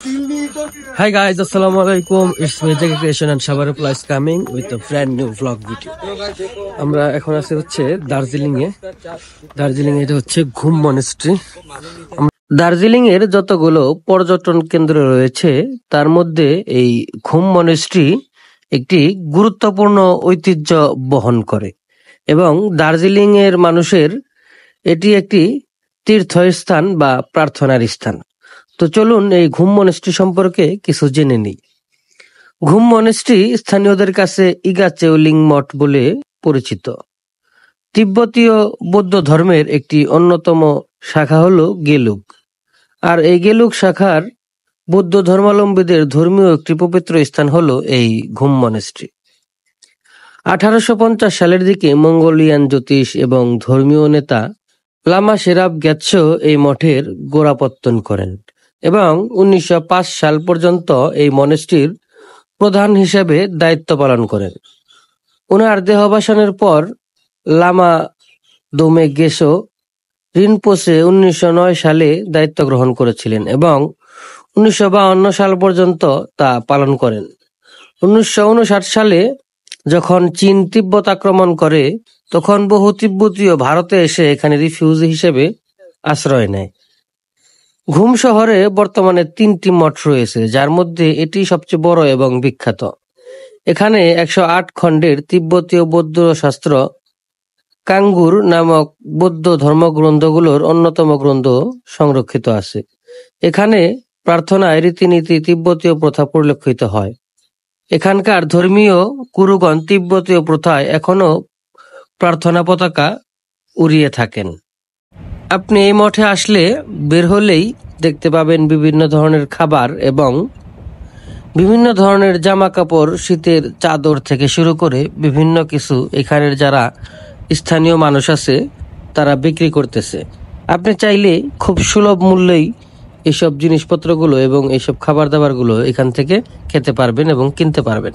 Hi guys, Assalamu alaikum. It's me Jackie Creation and Shabar Reply is coming with a brand new vlog video. আমরা এখন আছি হচ্ছে দার্জিলিং এ। দার্জিলিং এটা হচ্ছে ঘুম মনেস্ট্রি। দার্জিলিং এর যতগুলো পর্যটন কেন্দ্র রয়েছে তার মধ্যে এই ঘুম মনেস্ট্রি একটি গুরুত্বপূর্ণ ঐতিহ্য বহন করে এবং দার্জিলিং এর মানুষের এটি একটি তীর্থস্থান বা প্রার্থনার স্থান। তো চলুন এই ঘুম মনেস্ট্রি সম্পর্কে কিছু জেনে নিই। ঘুম মনেস্ট্রি স্থানীয়দের কাছে ইগাচেউলিং মঠ বলে পরিচিত। তিব্বতীয় বৌদ্ধ ধর্মের একটি অন্যতম শাখা হলো গেলুক। আর এই গেলুক শাখার বৌদ্ধ ধর্মাবলম্বীদের ধর্মীয় একটি পবিত্র স্থান হলো এই ঘুম মনেস্ট্রি। 1850 সালের দিকে মঙ্গোলিয়ান জ্যোতিষ এবং ধর্মীয় নেতা লামা শেরাব গ্যাৎসো এই মঠের গোড়াপত্তন করেন এবং 1905 সাল পর্যন্ত এই মনেস্ট্রির প্রধান হিসেবে দায়িত্ব পালন করেন। উনার দেহাবসানের পর লামা দোমে গেসো রিনপোচে 1909 সালে দায়িত্ব গ্রহণ করেছিলেন এবং 1952 সাল পর্যন্ত তা পালন করেন। 1959 সালে যখন চীন তিব্বত আক্রমণ করে তখন বহু তিব্বতীয় ভারতে এসে এখানে রিফিউজি হিসেবে আশ্রয় নেয়। ঘুম শহরে বর্তমানে 3টি মঠ রয়েছে, যার মধ্যে এটি সবচেয়ে বড় এবং বিখ্যাত। এখানে 108 খণ্ডের তিব্বতীয় বৌদ্ধ শাস্ত্র কাঙ্গুর নামক বৌদ্ধ ধর্মগ্রন্থগুলোর অন্যতম গ্রন্থ সংরক্ষিত আছে। এখানে প্রার্থনায় রীতিনীতি তিব্বতীয় প্রথা পরিলক্ষিত হয়। এখানকার ধর্মীয় গুরুগণ তিব্বতীয় প্রথায় এখনো প্রার্থনা পতাকা উড়িয়ে থাকেন। আপনি এই মঠে আসলে বের হলেই দেখতে পাবেন বিভিন্ন ধরনের খাবার এবং বিভিন্ন ধরনের জামা কাপড়, শীতের চাদর থেকে শুরু করে বিভিন্ন কিছু এখানের যারা স্থানীয় মানুষ আছে তারা বিক্রি করতেছে। আপনি চাইলে খুব সুলভ মূল্যেই এইসব জিনিসপত্রগুলো এবং এইসব খাবার দাবারগুলো এখান থেকে খেতে পারবেন এবং কিনতে পারবেন।